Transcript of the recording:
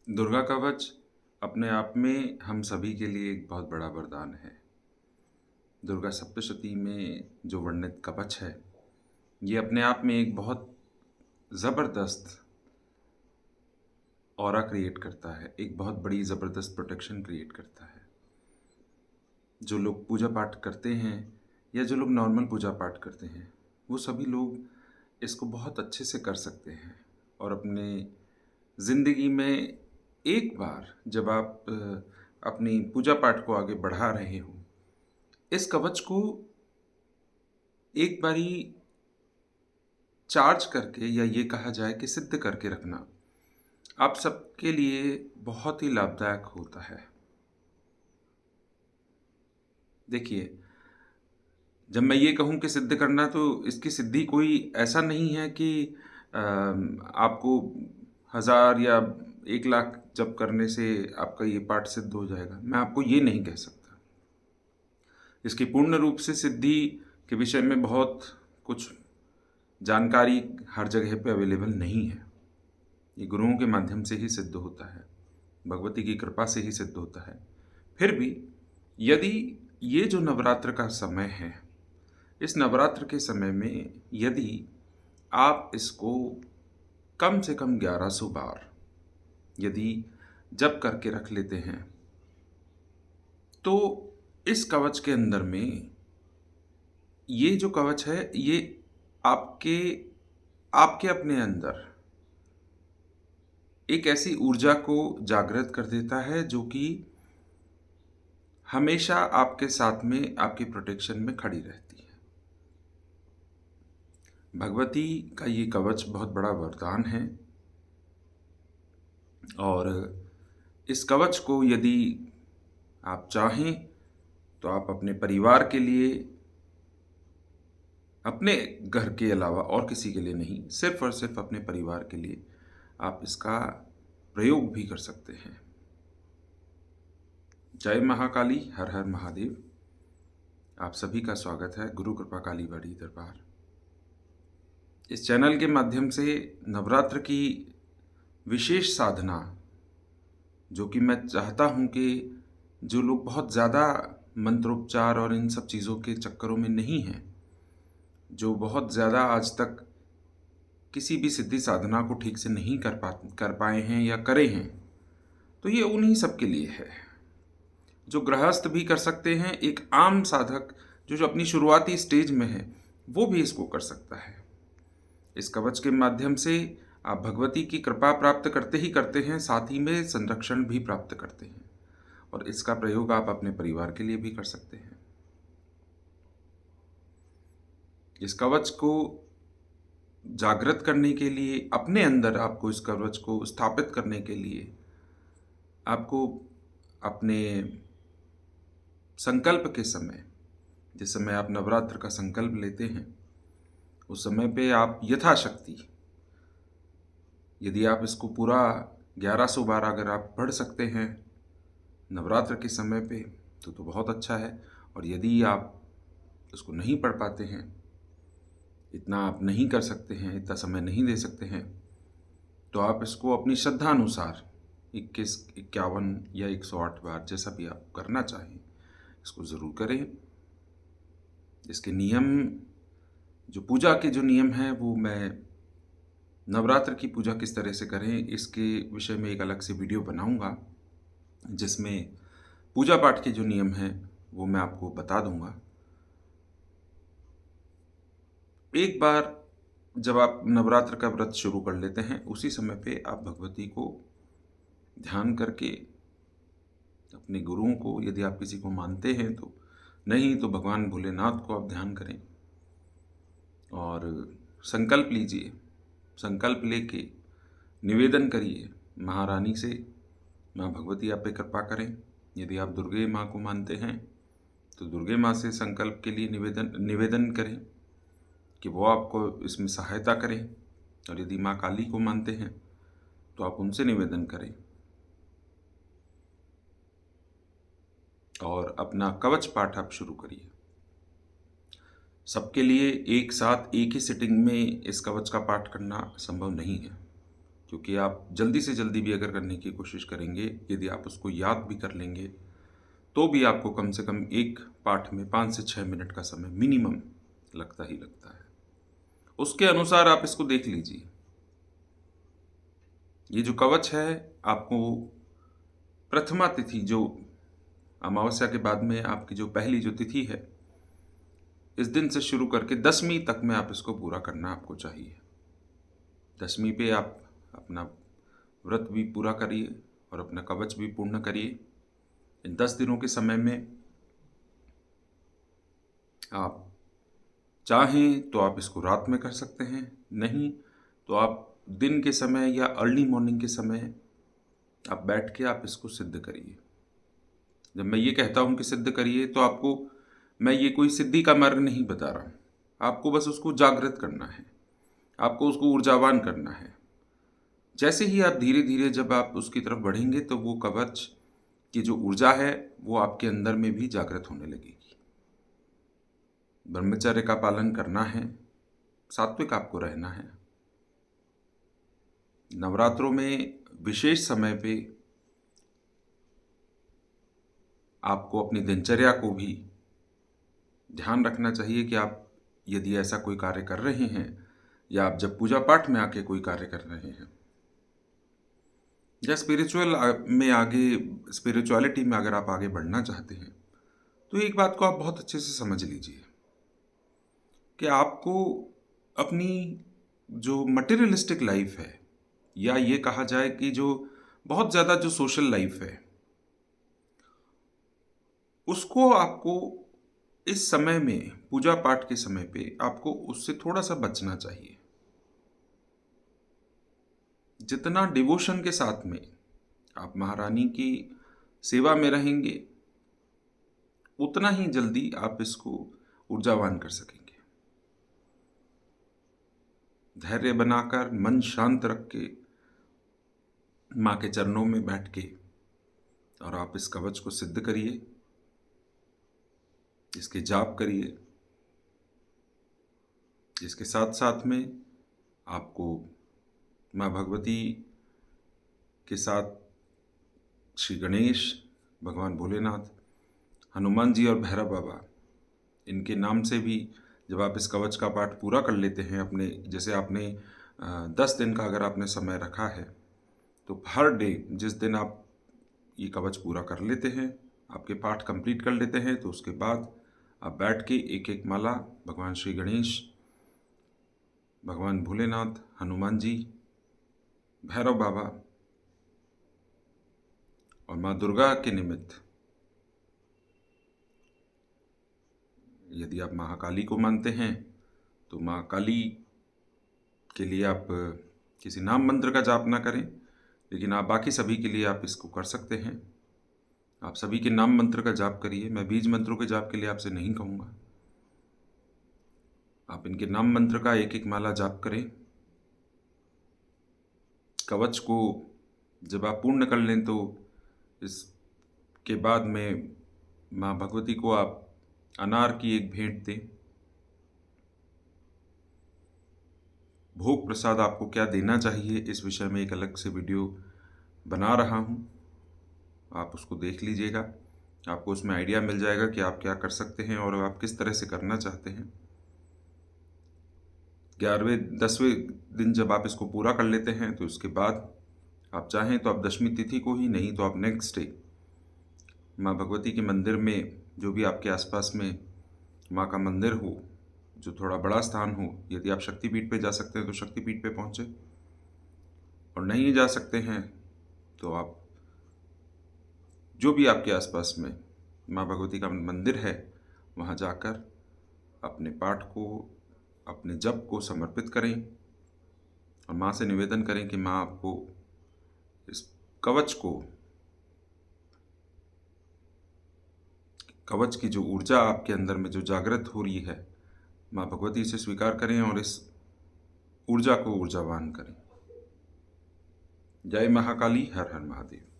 दुर्गा कवच अपने आप में हम सभी के लिए एक बहुत बड़ा वरदान है। दुर्गा सप्तशती में जो वर्णित कवच है, ये अपने आप में एक बहुत ज़बरदस्त ऑरा क्रिएट करता है, एक बहुत बड़ी ज़बरदस्त प्रोटेक्शन क्रिएट करता है। जो लोग पूजा पाठ करते हैं या जो लोग नॉर्मल पूजा पाठ करते हैं, वो सभी लोग इसको बहुत अच्छे से कर सकते हैं और अपने ज़िंदगी में एक बार जब आप अपनी पूजा पाठ को आगे बढ़ा रहे हो, इस कवच को एक बारी चार्ज करके या ये कहा जाए कि सिद्ध करके रखना आप सबके लिए बहुत ही लाभदायक होता है। देखिए, जब मैं ये कहूँ कि सिद्ध करना, तो इसकी सिद्धि कोई ऐसा नहीं है कि आपको 1000 या 1 लाख जप करने से आपका ये पाठ सिद्ध हो जाएगा। मैं आपको ये नहीं कह सकता। इसकी पूर्ण रूप से सिद्धि के विषय में बहुत कुछ जानकारी हर जगह पे अवेलेबल नहीं है। ये गुरुओं के माध्यम से ही सिद्ध होता है, भगवती की कृपा से ही सिद्ध होता है। फिर भी यदि ये जो नवरात्र का समय है, इस नवरात्र के समय में यदि आप इसको कम से कम 1100 बार यदि जप करके रख लेते हैं, तो इस कवच के अंदर में ये जो कवच है, ये आपके आपके अपने अंदर एक ऐसी ऊर्जा को जागृत कर देता है जो कि हमेशा आपके साथ में, आपकी प्रोटेक्शन में खड़ी रहती है। भगवती का ये कवच बहुत बड़ा वरदान है और इस कवच को यदि आप चाहें तो आप अपने परिवार के लिए, अपने घर के अलावा और किसी के लिए नहीं, सिर्फ और सिर्फ अपने परिवार के लिए आप इसका प्रयोग भी कर सकते हैं। जय महाकाली, हर हर महादेव। आप सभी का स्वागत है गुरु कृपा काली वाड़ी दरबार। इस चैनल के माध्यम से नवरात्र की विशेष साधना, जो कि मैं चाहता हूँ कि जो लोग बहुत ज़्यादा मंत्रोपचार और इन सब चीज़ों के चक्करों में नहीं हैं, जो बहुत ज़्यादा आज तक किसी भी सिद्धि साधना को ठीक से नहीं कर पाए हैं या करे हैं, तो ये उन्हीं सब के लिए है। जो गृहस्थ भी कर सकते हैं, एक आम साधक जो अपनी शुरुआती स्टेज में है, वो भी इसको कर सकता है। इस कवच के माध्यम से आप भगवती की कृपा प्राप्त करते ही करते हैं, साथ ही में संरक्षण भी प्राप्त करते हैं और इसका प्रयोग आप अपने परिवार के लिए भी कर सकते हैं। इस कवच को जागृत करने के लिए, अपने अंदर आपको इस कवच को स्थापित करने के लिए आपको अपने संकल्प के समय, जिस समय आप नवरात्र का संकल्प लेते हैं, उस समय पे आप यथाशक्ति, यदि आप इसको पूरा 1100 बार अगर आप पढ़ सकते हैं नवरात्र के समय पे, तो बहुत अच्छा है। और यदि आप उसको नहीं पढ़ पाते हैं, इतना आप नहीं कर सकते हैं, इतना समय नहीं दे सकते हैं, तो आप इसको अपनी श्रद्धा अनुसार 21, 51 या 108 बार, जैसा भी आप करना चाहें, इसको ज़रूर करें। इसके नियम, जो पूजा के जो नियम हैं, वो मैं नवरात्र की पूजा किस तरह से करें, इसके विषय में एक अलग से वीडियो बनाऊंगा, जिसमें पूजा पाठ के जो नियम हैं वो मैं आपको बता दूंगा। एक बार जब आप नवरात्र का व्रत शुरू कर लेते हैं, उसी समय पे आप भगवती को ध्यान करके, अपने गुरुओं को, यदि आप किसी को मानते हैं तो, नहीं तो भगवान भोलेनाथ को आप ध्यान करें और संकल्प लीजिए। संकल्प लेके निवेदन करिए महारानी से, माँ भगवती आप पे कृपा करें। यदि आप दुर्गे माँ को मानते हैं तो दुर्गे माँ से संकल्प के लिए निवेदन करें कि वो आपको इसमें सहायता करें। और यदि माँ काली को मानते हैं तो आप उनसे निवेदन करें और अपना कवच पाठ आप शुरू करिए। सबके लिए एक साथ एक ही सिटिंग में इस कवच का पाठ करना संभव नहीं है, क्योंकि आप जल्दी से जल्दी भी अगर करने की कोशिश करेंगे, यदि आप उसको याद भी कर लेंगे, तो भी आपको कम से कम एक पाठ में 5 से 6 मिनट का समय मिनिमम लगता ही लगता है। उसके अनुसार आप इसको देख लीजिए। ये जो कवच है, आपको प्रथमा तिथि, जो अमावस्या के बाद में आपकी जो पहली जो तिथि है, इस दिन से शुरू करके 10वीं तक में आप इसको पूरा करना आपको चाहिए। 10वीं पे आप अपना व्रत भी पूरा करिए और अपना कवच भी पूर्ण करिए। इन 10 दिनों के समय में आप चाहें तो आप इसको रात में कर सकते हैं, नहीं तो आप दिन के समय या अर्ली मॉर्निंग के समय आप बैठ के आप इसको सिद्ध करिए। जब मैं ये कहता हूँ कि सिद्ध करिए, तो आपको मैं ये कोई सिद्धि का मार्ग नहीं बता रहा हूँ। आपको बस उसको जागृत करना है, आपको उसको ऊर्जावान करना है। जैसे ही आप धीरे धीरे जब आप उसकी तरफ बढ़ेंगे, तो वो कवच की जो ऊर्जा है वो आपके अंदर में भी जागृत होने लगेगी। ब्रह्मचर्य का पालन करना है, सात्विक आपको रहना है। नवरात्रों में विशेष समय पे आपको अपनी दिनचर्या को भी ध्यान रखना चाहिए कि आप यदि ऐसा कोई कार्य कर रहे हैं, या आप जब पूजा पाठ में आके कोई कार्य कर रहे हैं, या स्पिरिचुअलिटी में अगर आप आगे बढ़ना चाहते हैं, तो एक बात को आप बहुत अच्छे से समझ लीजिए कि आपको अपनी जो मटेरियलिस्टिक लाइफ है, या ये कहा जाए कि जो बहुत ज़्यादा जो सोशल लाइफ है, उसको आपको इस समय में, पूजा पाठ के समय पे, आपको उससे थोड़ा सा बचना चाहिए। जितना डिवोशन के साथ में आप महारानी की सेवा में रहेंगे, उतना ही जल्दी आप इसको ऊर्जावान कर सकेंगे। धैर्य बनाकर, मन शांत रख के, माँ के चरणों में बैठ के, और आप इस कवच को सिद्ध करिए, इसके जाप करिए। इसके साथ साथ में आपको माँ भगवती के साथ श्री गणेश, भगवान भोलेनाथ, हनुमान जी और भैरव बाबा, इनके नाम से भी जब आप इस कवच का पाठ पूरा कर लेते हैं, अपने जैसे आपने 10 दिन का अगर आपने समय रखा है, तो हर डे जिस दिन आप ये कवच पूरा कर लेते हैं, आपके पाठ कंप्लीट कर लेते हैं, तो उसके बाद आप बैठ के एक एक माला भगवान श्री गणेश, भगवान भोलेनाथ, हनुमान जी, भैरव बाबा और माँ दुर्गा के निमित्त, यदि आप महाकाली को मानते हैं तो माँ काली के लिए आप किसी नाम मंत्र का जाप ना करें, लेकिन आप बाकी सभी के लिए आप इसको कर सकते हैं। आप सभी के नाम मंत्र का जाप करिए। मैं बीज मंत्रों के जाप के लिए आपसे नहीं कहूँगा। आप इनके नाम मंत्र का एक एक माला जाप करें। कवच को जब आप पूर्ण कर लें, तो इसके बाद में माँ भगवती को आप अनार की एक भेंट दें। भोग प्रसाद आपको क्या देना चाहिए, इस विषय में एक अलग से वीडियो बना रहा हूँ, आप उसको देख लीजिएगा। आपको उसमें आइडिया मिल जाएगा कि आप क्या कर सकते हैं और आप किस तरह से करना चाहते हैं। 11वें 10वें दिन जब आप इसको पूरा कर लेते हैं, तो उसके बाद आप चाहें तो आप 10वीं तिथि को ही, नहीं तो आप नेक्स्ट डे माँ भगवती के मंदिर में, जो भी आपके आसपास में माँ का मंदिर हो, जो थोड़ा बड़ा स्थान हो, यदि आप शक्तिपीठ पे जा सकते हैं तो शक्तिपीठ पे पहुँचे, और नहीं जा सकते हैं तो आप जो भी आपके आसपास में माँ भगवती का मंदिर है, वहाँ जाकर अपने पाठ को, अपने जप को समर्पित करें और माँ से निवेदन करें कि माँ आपको इस कवच की जो ऊर्जा आपके अंदर में जो जागृत हो रही है, माँ भगवती से स्वीकार करें और इस ऊर्जा को ऊर्जावान करें। जय महाकाली, हर हर महादेव।